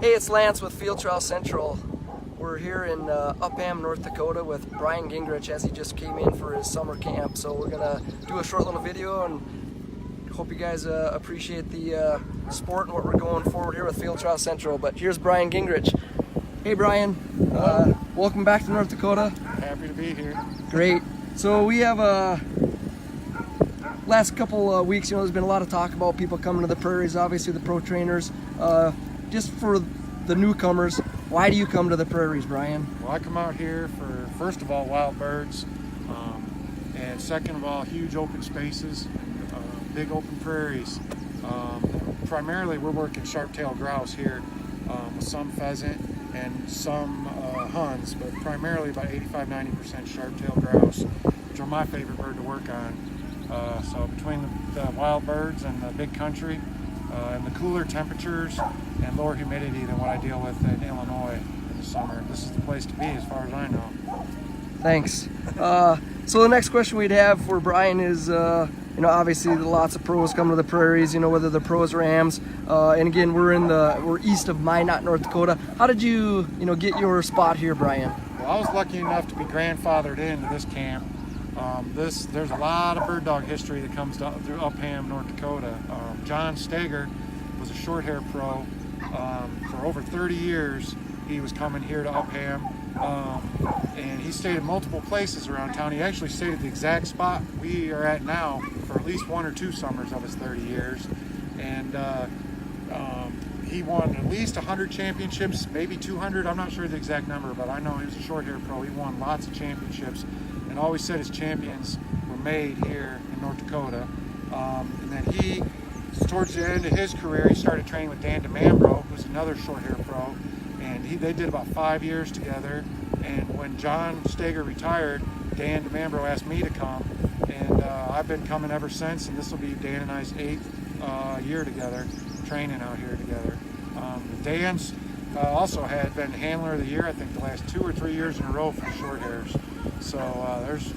Hey, it's Lance with Field Trial Central. We're here in Upham, North Dakota with Brian Gingrich as he just came in for his summer camp. So we're gonna do a short little video and hope you guys appreciate the sport and what we're going forward here with Field Trial Central. But here's Brian Gingrich. Hey Brian, welcome back to North Dakota. Happy to be here. Great. So we have last couple weeks, there's been a lot of talk about people coming to the prairies, obviously the pro trainers. Just for the newcomers, why do you come to the prairies, Brian? Well, I come out here for, first of all, wild birds, and second of all, huge open spaces, big open prairies. Primarily, we're working sharp-tailed grouse here, with some pheasant and some huns, but primarily about 85–90% sharp-tailed grouse, which are my favorite bird to work on. So between the wild birds and the big country, and the cooler temperatures and lower humidity than what I deal with in Illinois in the summer, this is the place to be as far as I know. Thanks. So the next question we'd have for Brian is, obviously lots of pros come to the prairies, whether they're pros or AMs. And again, we're east of Minot, North Dakota. How did you, get your spot here, Brian? Well, I was lucky enough to be grandfathered into this camp. There's a lot of bird dog history that comes down through Upham, North Dakota. John Steger was a short hair pro. For over 30 years, he was coming here to Upham, and he stayed at multiple places around town. He actually stayed at the exact spot we are at now for at least 1 or 2 summers of his 30 years. And he won at least 100 championships, maybe 200. I'm not sure the exact number, but I know he was a short hair pro. He won lots of championships and always said his champions were made here in North Dakota. And then he, towards the end of his career, he started training with Dan DeMambro, who's another short hair pro, and they did about 5 years together. And when John Steger retired, Dan DeMambro asked me to come, and I've been coming ever since, and this will be Dan and I's 8th year together, training out here together. Dan's also had been handler of the year, I think the last 2 or 3 years in a row for the short hairs. So there's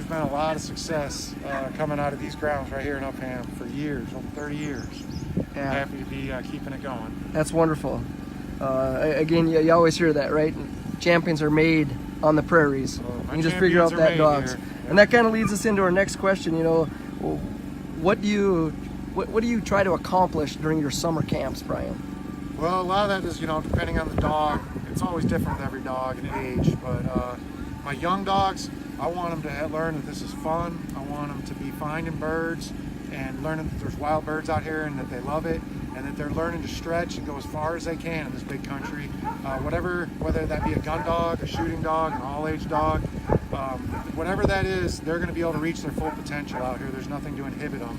been a lot of success coming out of these grounds right here in Upham for years, over 30 years. Yeah. I'm happy to be keeping it going. That's wonderful. Again, you always hear that, right? Champions are made on the prairies. You can just figure out that dogs. Yeah. And that kind of leads us into our next question. What do you try to accomplish during your summer camps, Brian? Well, a lot of that is, depending on the dog. It's always different with every dog and age, but my young dogs, I want them to learn that this is fun. I want them to be finding birds and learning that there's wild birds out here and that they love it, and that they're learning to stretch and go as far as they can in this big country. Whether that be a gun dog, a shooting dog, an all-age dog, whatever that is, they're going to be able to reach their full potential out here. There's nothing to inhibit them.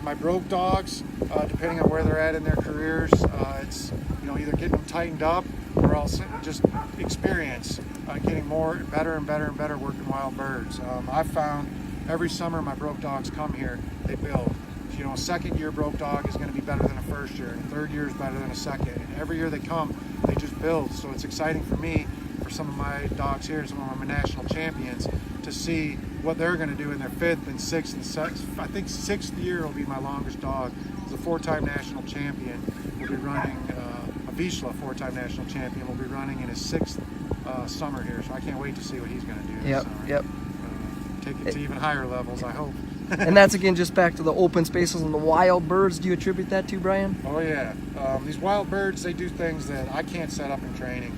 My broke dogs, depending on where they're at in their careers, it's either getting them tightened up or else just experience getting better and better working wild birds. I've found every summer my broke dogs come here, they build. A second year broke dog is going to be better than a first year, and a third year is better than a second. And every year they come, they just build. So it's exciting for me, for some of my dogs here, some of my national champions, to see what they're going to do in their 5th and 6th and 6th. I think 6th year will be my longest dog. He's a 4-time national champion. We'll be running a Vizsla 4-time national champion. Will be running in his 6th summer here, so I can't wait to see what he's going to do. Yep. Take it to even higher levels, I hope. And that's again just back to the open spaces and the wild birds. Do you attribute that to, Brian? Oh yeah, these wild birds, they do things that I can't set up in training.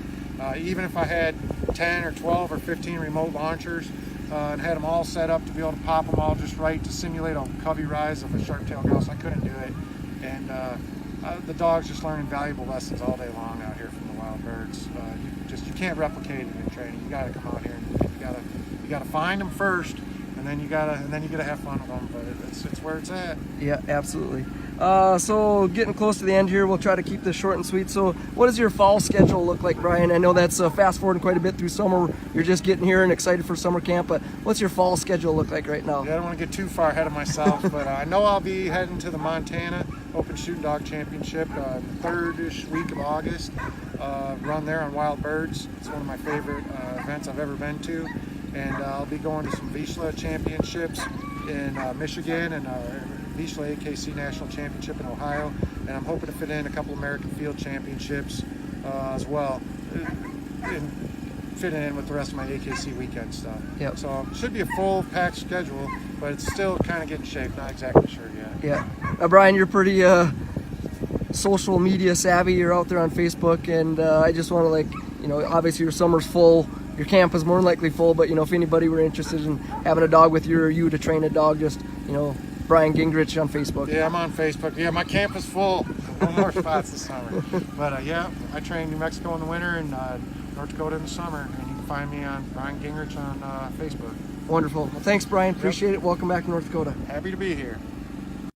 Even if I had 10 or 12 or 15 remote launchers and had them all set up to be able to pop them all just right to simulate a covey rise of a sharp-tailed grouse, I couldn't do it. And the dog's just learning valuable lessons all day long out here from the wild birds. You can't replicate it in training. You got to come out here and you got to find them first. And then you gotta have fun with them, but it's where it's at. Yeah, absolutely. So getting close to the end here, we'll try to keep this short and sweet. So what does your fall schedule look like, Brian? I know that's fast forwarding quite a bit through summer. You're just getting here and excited for summer camp, but what's your fall schedule look like right now? Yeah, I don't want to get too far ahead of myself, but I know I'll be heading to the Montana Open Shooting Dog Championship the 3rd-ish week of August. Run there on wild birds. It's one of my favorite events I've ever been to. And I'll be going to some Vizsla championships in Michigan and Vizsla AKC National Championship in Ohio. and I'm hoping to fit in a couple American Field Championships as well, and fit in with the rest of my AKC weekend stuff. Yep. So it should be a full packed schedule, but it's still kind of getting shaped. Not exactly sure yet. Yeah. Now, Brian, you're pretty social media savvy. You're out there on Facebook, and I just want to, like, you know, obviously your summer's full. Your camp is more than likely full, but, you know, if anybody were interested in having a dog with you or you to train a dog, just, you know, Brian Gingrich on Facebook. Yeah, I'm on Facebook. Yeah, my camp is full. No more spots this summer. But yeah, I train New Mexico in the winter and North Dakota in the summer. And you can find me on Brian Gingrich on Facebook. Wonderful. Well, thanks, Brian. Appreciate it. Welcome back to North Dakota. Happy to be here.